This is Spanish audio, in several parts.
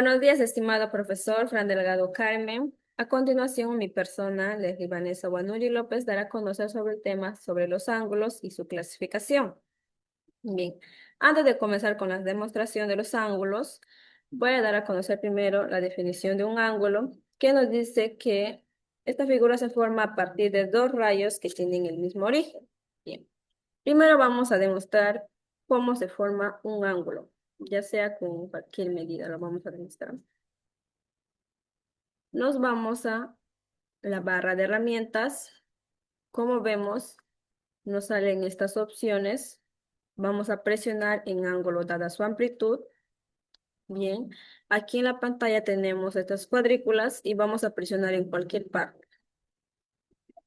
Buenos días, estimado profesor Fran Delgado Carmen. A continuación, mi persona, Leslie Vanessa Guanuri López, dará a conocer sobre el tema sobre los ángulos y su clasificación. Bien, antes de comenzar con la demostración de los ángulos, voy a dar a conocer primero la definición de un ángulo, que nos dice que esta figura se forma a partir de dos rayos que tienen el mismo origen. Bien, primero vamos a demostrar cómo se forma un ángulo, ya sea con cualquier medida, lo vamos a demostrar. Nos vamos a la barra de herramientas. Como vemos, nos salen estas opciones. Vamos a presionar en ángulo dada su amplitud. Bien, aquí en la pantalla tenemos estas cuadrículas y vamos a presionar en cualquier parte.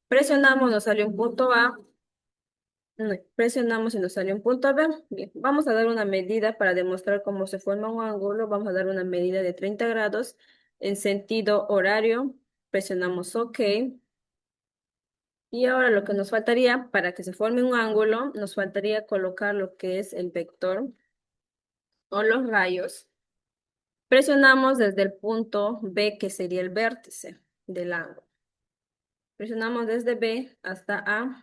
Presionamos, nos sale un punto A. No, presionamos y nos sale un punto B. Bien, vamos a dar una medida para demostrar cómo se forma un ángulo. Vamos a dar una medida de 30 grados en sentido horario. Presionamos OK. Y ahora lo que nos faltaría para que se forme un ángulo, nos faltaría colocar lo que es el vector o los rayos. Presionamos desde el punto B, que sería el vértice del ángulo. Presionamos desde B hasta A.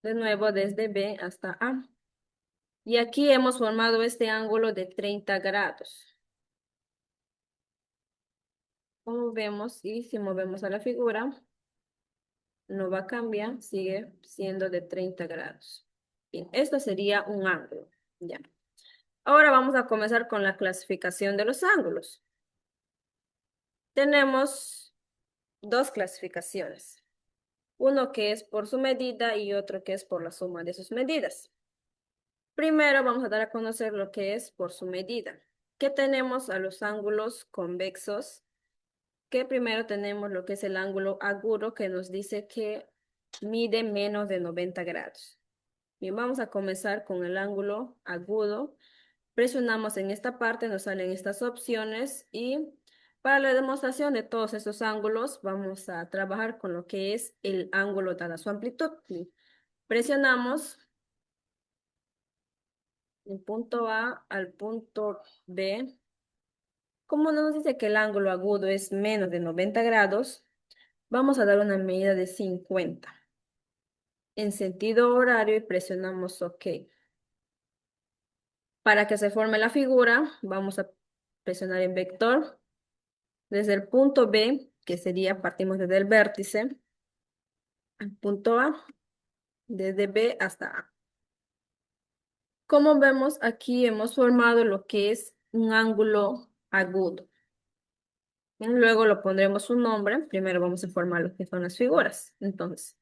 De nuevo desde B hasta A. Y aquí hemos formado este ángulo de 30 grados. Como vemos, y si movemos a la figura, no va a cambiar, sigue siendo de 30 grados. Bien, esto sería un ángulo. Ya. Ahora vamos a comenzar con la clasificación de los ángulos. Tenemos dos clasificaciones. Uno que es por su medida y otro que es por la suma de sus medidas. Primero vamos a dar a conocer lo que es por su medida. ¿Qué tenemos a los ángulos convexos? Que primero tenemos lo que es el ángulo agudo, que nos dice que mide menos de 90 grados. Bien, vamos a comenzar con el ángulo agudo. Presionamos en esta parte, nos salen estas opciones y para la demostración de todos estos ángulos vamos a trabajar con lo que es el ángulo dada su amplitud. Bien, presionamos el punto A al punto B. Como nos dice que el ángulo agudo es menos de 90 grados, vamos a dar una medida de 50 en sentido horario y presionamos OK. Para que se forme la figura, vamos a presionar en vector desde el punto B, que sería, partimos desde el vértice, al punto A, desde B hasta A. Como vemos, aquí hemos formado lo que es un ángulo agudo. Luego lo pondremos un nombre. Primero vamos a formar lo que son las figuras. Entonces,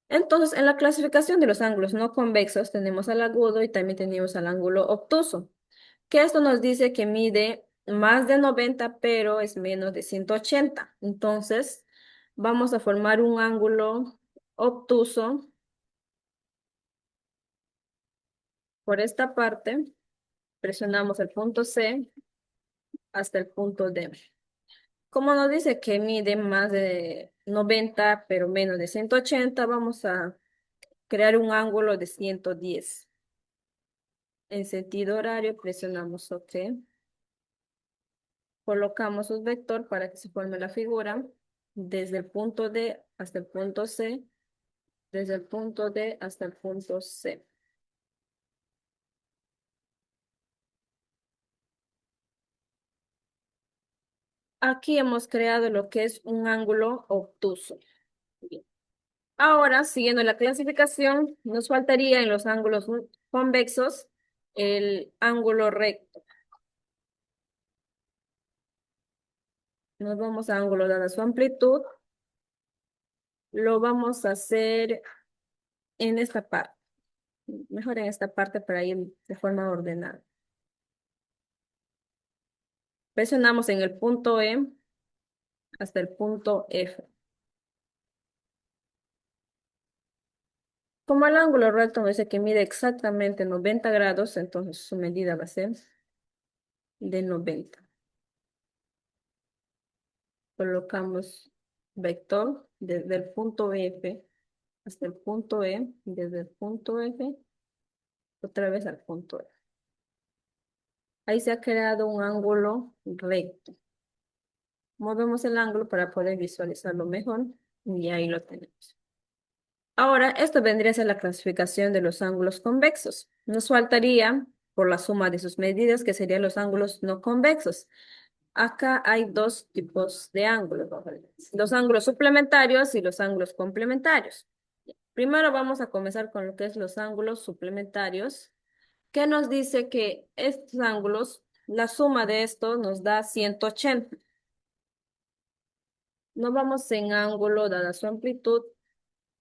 en la clasificación de los ángulos no convexos tenemos al agudo y también tenemos al ángulo obtuso, que esto nos dice que mide más de 90, pero es menos de 180. Entonces, vamos a formar un ángulo obtuso por esta parte. Presionamos el punto C hasta el punto D. Como nos dice que mide más de 90, pero menos de 180, vamos a crear un ángulo de 110. En sentido horario, presionamos OK. Colocamos un vector para que se forme la figura desde el punto D hasta el punto C, desde el punto D hasta el punto C. Aquí hemos creado lo que es un ángulo obtuso. Bien. Ahora, siguiendo la clasificación, nos faltaría en los ángulos convexos el ángulo recto. Nos vamos a ángulo dada su amplitud. Lo vamos a hacer en esta parte. Mejor en esta parte para ir de forma ordenada. Presionamos en el punto E hasta el punto F. Como el ángulo recto nos dice que mide exactamente 90 grados, entonces su medida va a ser de 90. Colocamos vector desde el punto F hasta el punto E, desde el punto F, otra vez al punto E. Ahí se ha creado un ángulo recto. Movemos el ángulo para poder visualizarlo mejor y ahí lo tenemos. Ahora, esto vendría a ser la clasificación de los ángulos convexos. Nos faltaría, por la suma de sus medidas, que serían los ángulos no convexos. Acá hay dos tipos de ángulos, vamos a ver. Los ángulos suplementarios y los ángulos complementarios. Primero vamos a comenzar con lo que es los ángulos suplementarios, que nos dice que estos ángulos, la suma de estos nos da 180. No vamos en ángulo, dada su amplitud,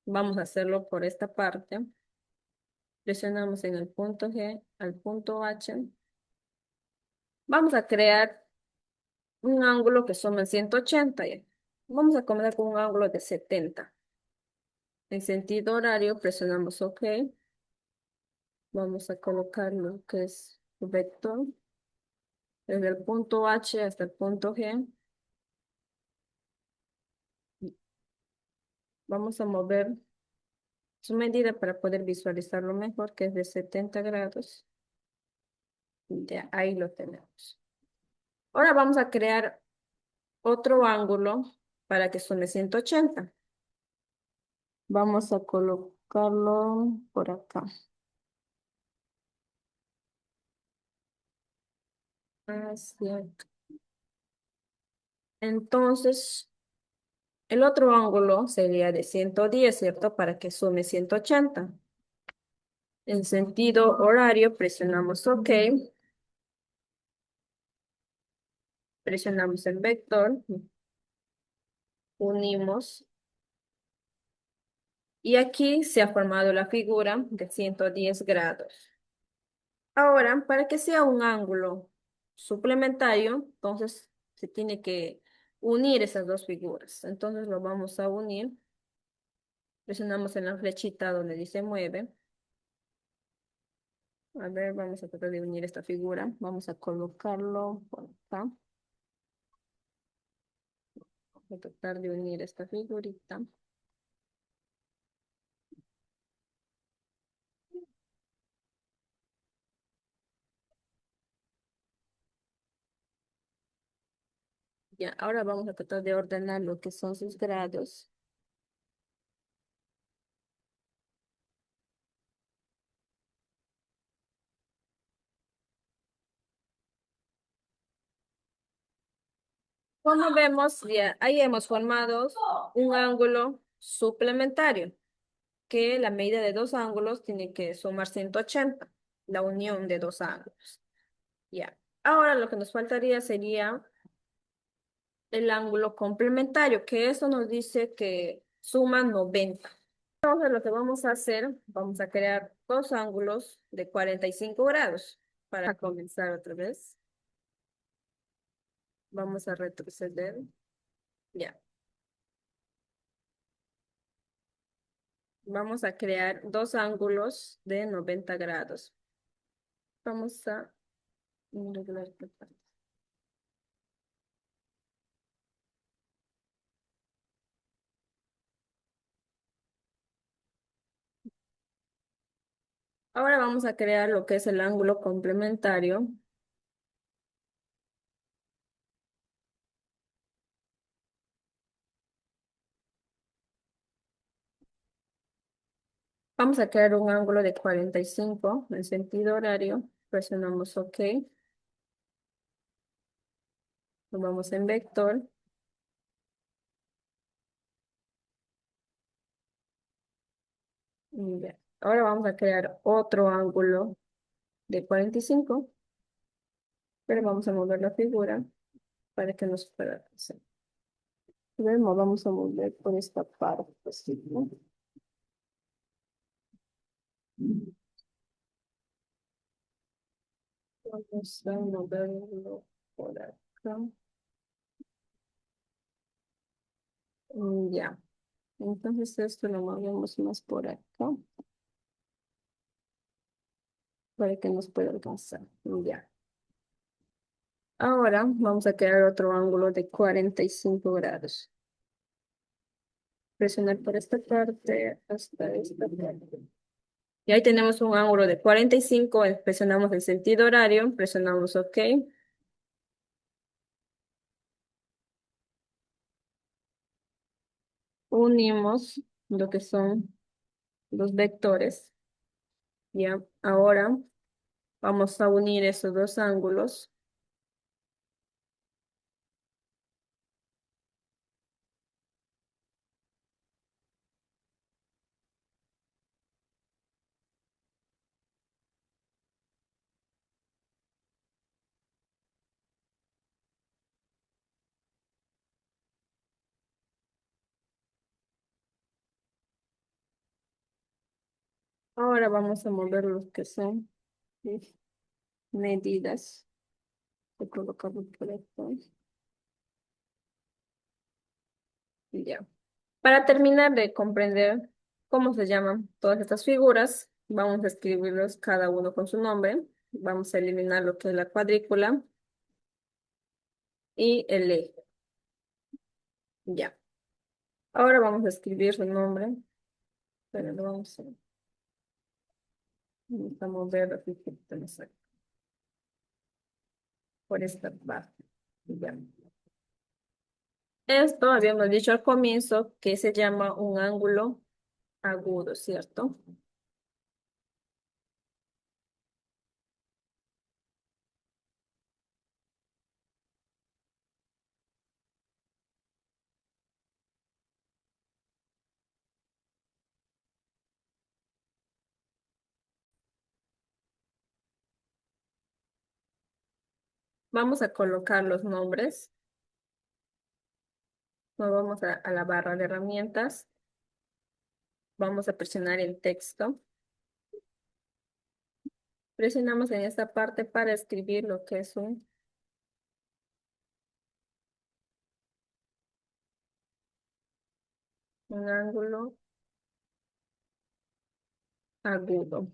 vamos a hacerlo por esta parte. Presionamos en el punto G al punto H. Vamos a crear un ángulo que suma 180. Ya. Vamos a comenzar con un ángulo de 70. En sentido horario, presionamos OK. Vamos a colocar lo que es vector desde el punto H hasta el punto G. Vamos a mover su medida para poder visualizarlo mejor, que es de 70 grados. Ya, ahí lo tenemos. Ahora vamos a crear otro ángulo para que sume 180. Vamos a colocarlo por acá. Así. Entonces, el otro ángulo sería de 110, ¿cierto? Para que sume 180. En sentido horario, presionamos OK, presionamos el vector, unimos, y aquí se ha formado la figura de 110 grados. Ahora, para que sea un ángulo suplementario, entonces se tiene que unir esas dos figuras. Entonces lo vamos a unir. Presionamos en la flechita donde dice mueve. A ver, vamos a tratar de unir esta figura. Vamos a colocarlo por acá. Voy a tratar de unir esta figurita. Ya, ahora vamos a tratar de ordenar lo que son sus grados. Como vemos, ya, ahí hemos formado un ángulo suplementario, que la medida de dos ángulos tiene que sumar 180, la unión de dos ángulos. Ya. Ahora lo que nos faltaría sería el ángulo complementario, que eso nos dice que suma 90. Entonces lo que vamos a hacer, vamos a crear dos ángulos de 45 grados. Para comenzar otra vez, vamos a retroceder. Ya. Vamos a crear dos ángulos de 90 grados. Vamos a arreglar esta parte. Ahora vamos a crear lo que es el ángulo complementario. Vamos a crear un ángulo de 45 en sentido horario. Presionamos OK. Lo vamos en vector. Y ya. Ahora vamos a crear otro ángulo de 45, pero vamos a mover la figura para que nos pueda hacer. Vamos a mover por esta parte, así, ¿no? Vamos a moverlo por acá. Ya. Entonces esto lo movemos más por acá para que nos pueda alcanzar. Ya. Ahora vamos a crear otro ángulo de 45 grados. Presionar por esta parte hasta esta parte. Y ahí tenemos un ángulo de 45, presionamos el sentido horario, presionamos OK, unimos lo que son los vectores. Ya, ahora vamos a unir esos dos ángulos. Ahora vamos a mover los que son medidas. Voy a colocarlo por aquí. Y ya. Para terminar de comprender cómo se llaman todas estas figuras, vamos a escribirlos cada uno con su nombre. Vamos a eliminar lo que es la cuadrícula y el eje. Ya. Ahora vamos a escribir su nombre, pero lo vamos a mover así que tenemos aquí, por esta parte. Ya. Esto habíamos dicho al comienzo que se llama un ángulo agudo, ¿cierto? Vamos a colocar los nombres. Nos vamos a la barra de herramientas. Vamos a presionar el texto. Presionamos en esta parte para escribir lo que es un ángulo agudo.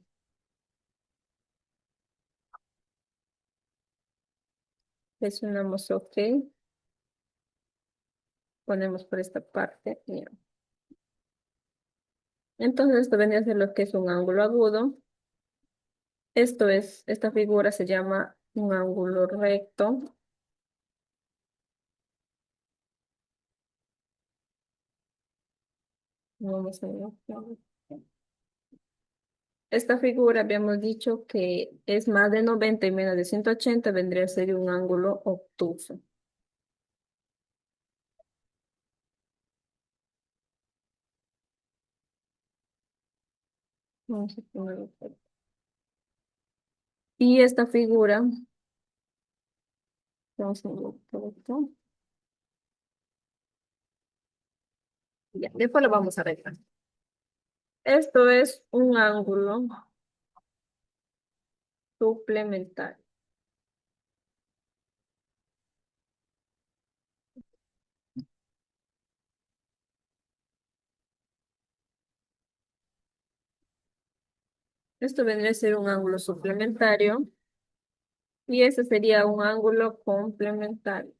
Presionamos OK. Ponemos por esta parte. Ya. Entonces esto vendría a ser lo que es un ángulo agudo. Esta figura se llama un ángulo recto. Vamos a ver. Esta figura habíamos dicho que es más de 90 y menos de 180, vendría a ser un ángulo obtuso. Vamos a ponerlo por aquí. Y esta figura, vamos a verlo por acá. Ya, después lo vamos a arreglar. Esto es un ángulo suplementario. Esto vendría a ser un ángulo suplementario y este sería un ángulo complementario.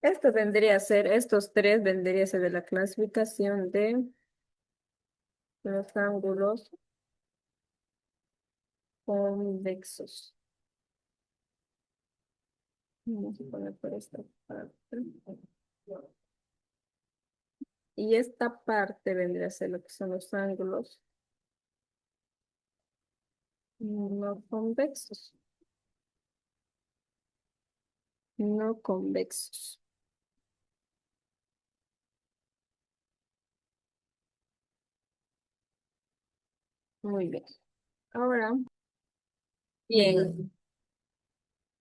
Esto vendría a ser, estos tres vendría a ser de la clasificación de los ángulos convexos. Vamos a poner por esta parte. Y esta parte vendría a ser lo que son los ángulos no convexos. No convexos. Muy bien. Ahora, bien,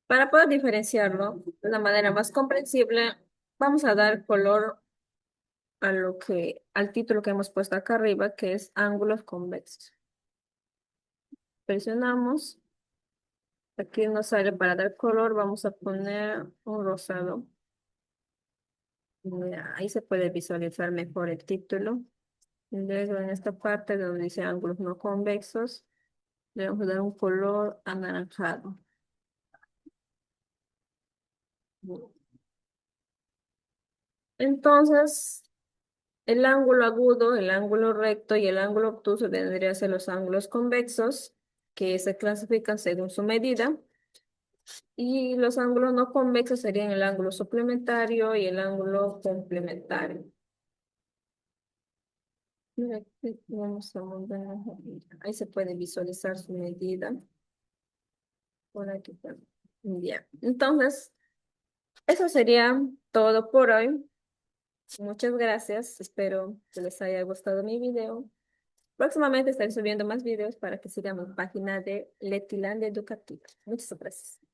para poder diferenciarlo de una manera más comprensible, vamos a dar color al título que hemos puesto acá arriba, que es ángulos convexos. Presionamos. Aquí nos sale para dar color, vamos a poner un rosado. Mira, ahí se puede visualizar mejor el título. Luego en esta parte donde dice ángulos no convexos, le vamos a dar un color anaranjado. Entonces, el ángulo agudo, el ángulo recto y el ángulo obtuso vendrían a ser los ángulos convexos, que se clasifican según su medida. Y los ángulos no convexos serían el ángulo suplementario y el ángulo complementario. Mira, aquí vamos a montar, ahí se puede visualizar su medida. Por aquí también. Ya. Entonces, eso sería todo por hoy. Muchas gracias. Espero que les haya gustado mi video. Próximamente estaré subiendo más videos para que sigan mi página de Letilandia Educativa. Muchas gracias.